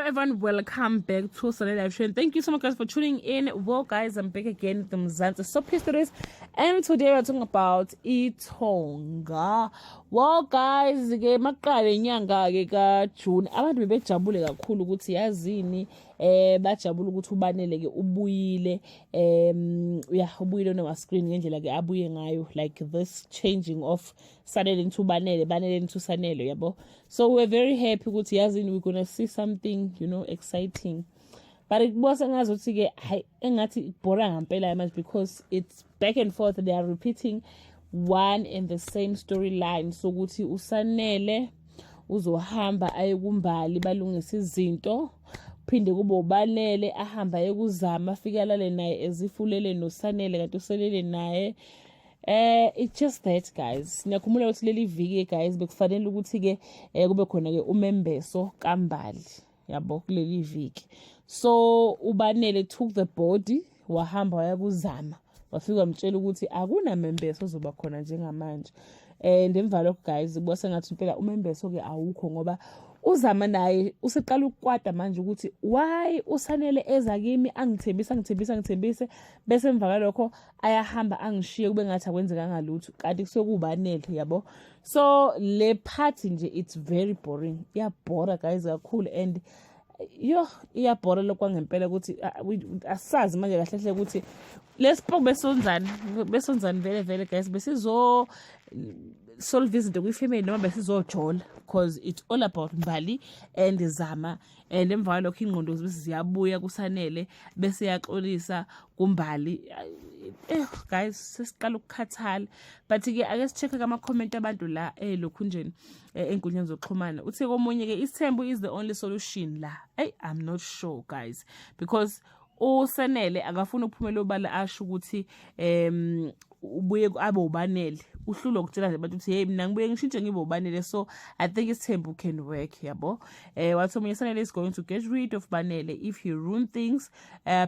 everyone, welcome back to Sunday Live Show. And thank you so much guys for tuning in. Well guys, I'm back again with the Mzansi Soap Histories, and today we're talking about iThonga. Well guys, ke maqale inyanga ke ka June abantu bebejabule kakhulu ukuthi yazini bajabula ukuthi ubanele ke ubuyile ubuyile on our screen ngendlela ke abuye ngayo, like this changing of Sanele into Banele into Sanele, yabo. So we're very happy ukuthi yazini we're gonna see something, you know, exciting. But it wasn't as engathi bora ngampela manje, because it's back and forth. They are repeating one and the same storyline. So ukuthi uSanele uzohamba aye kuMbali balungisa izinto, phinde kube uBanele ahamba ekuzama afika lale naye ezifulele noSanele kanti uSanele naye it's just that guys. Ngiyakhumula ukuthi leli viki guys bekufanele ukuthi ke kube khona ke umembeso kaMbali, yabo, kuleli viki. So uBanele took the body wahamba waya kuzama, wafika mtshela ukuthi akuna membeso ozoba khona njengamanje. And emva lokho guys kubose ngathi impela umembeso ke awukho, ngoba uzama naye useqala ukukwada manje ukuthi why uSanele eza kimi angithembise bese emva kalokho ayahamba angishiye kube ngathi akwenzeka ngalutho kanti kusokuBanele, yabo. So le party nje it's very boring, iyabhora guys kakhulu, and iyabhora lokho ngempela ukuthi asazi manje kahle hle ukuthi lesipho besonzani vele guys, besizo solve izinto kwi-family noma besizojola, because it's all about Mbali and Zama. And emva lokho ingqondo bese ziyabuya kuSanele bese yaxolisa kuMbali. Guys sesiqala ukukhathala, but ke ake sichecke ama comment abantu la lokhu nje enkundleni zokuxhumana. Uthe komunye ke isithembu is the only solution la. I'm not sure guys, because uSanele akafuna ukuphumela obala asho ukuthi ubuye abe uBanele, uhlulo ukutshela nje abantu ukuthi hey mina ngibuye ngishintshe ngibe uBanele. So I think isithembu can work, yabo. Wathi omunye Sanele is going to get rid of Banele if he ruin things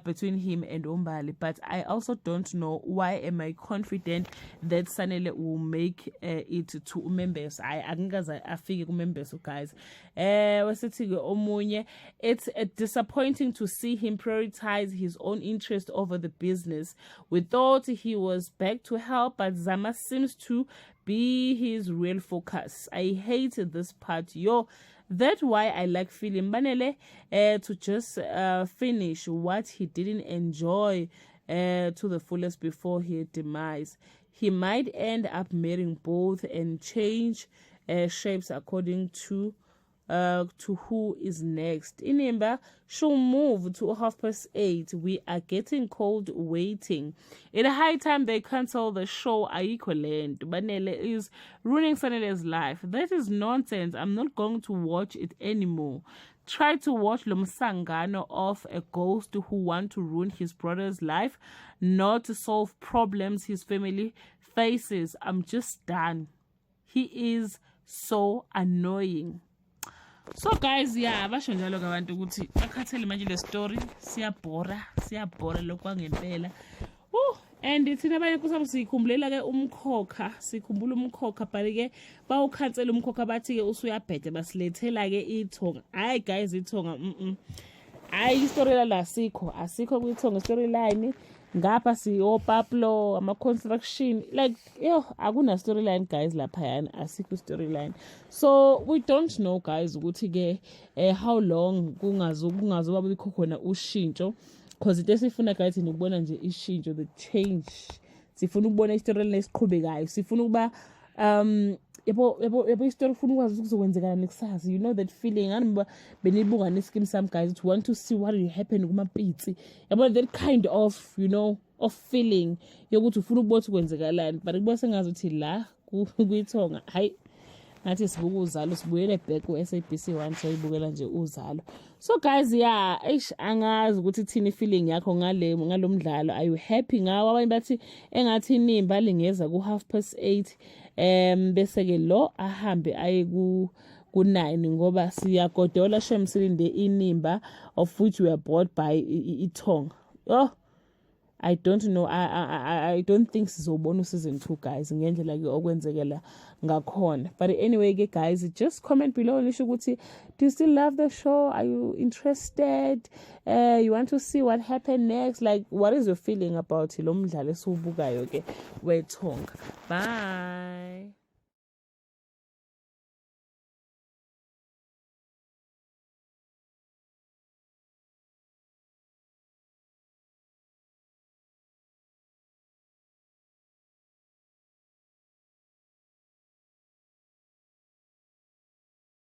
between him and Mbali, but I also don't know why am I confident that Sanele will make it to umembeso. Angikaze afike kumembeso guys. Wasithi ke omunye, it's disappointing to see him prioritize his own interest over the business. We thought he was back to help, but Zama seems to be his real focus. I hate this part, yo. That's why I like feeling Banele to just finish what he didn't enjoy to the fullest before his demise. He might end up marrying both and change shapes according to who is next. Inimba should move to 8:30. We are getting cold waiting. In a high time they cancel the show Aikoland. Banele is ruining Sanele's life. That is nonsense. I'm not going to watch it anymore. Try to watch Lomsangano of a ghost who want to ruin his brother's life, not to solve problems his family faces. I'm just done. He is so annoying. So guys, yeah, basho njalo kabantu ukuthi akhathele manje le story siyabhora lokho ngempela. And thina abanye kusabe sikhumbula ke umkhokha, sikhumbula umkhokha, but ke bawukhansela umkhokha bathi ke usuyabhede basilethela ke iThonga. Hayi guys, iThonga hayi istory la asikho kwiThonga storyline. Ngapha siyo Pablo ama construction, like akuna storyline guys lapha yana, asikho storyline. So we don't know guys ukuthi ke how long kungazoba bikho khona ushintsho, because into esifuna guys ukubona nje ishintsho, the change. Sifuna ukubona istoryline esiqhubekayo, sifuna ukuba yebo istory ufuna ukwazi ukuzokwenzekana nekusasa, you know that feeling. Angiba benibunga neskim some guys to want to see what will happen kumapitsi, yabo, that kind of, you know, of feeling yokuthi ufuna ukubona ukwenzekalani. But kubose ngazuthi la kuyiThonga hayi ngathi sibuka uZalo, sibuyele back ku SABC1 soyibukela nje uZalo. So guys, yeah, angazi ukuthi thini feeling yakho ngalomdlalo. Are you happy ngawo? Abanye bathi engathi inimba lingeza ku 8:30 bese ke lo ahambe aye ku 9 ngoba siyagodola shemsilinde inimba of which we are bought by iThonga. I don't know. I don't think sizobona season 2, guys. Ngendlela ke okwenzekela ngakhona. But anyway, guys, just comment below and do you still love the show? Are you interested? You want to see what happened next? Like, what is your feeling about lo mdlalo esiwubukayo ke weTonga? Bye.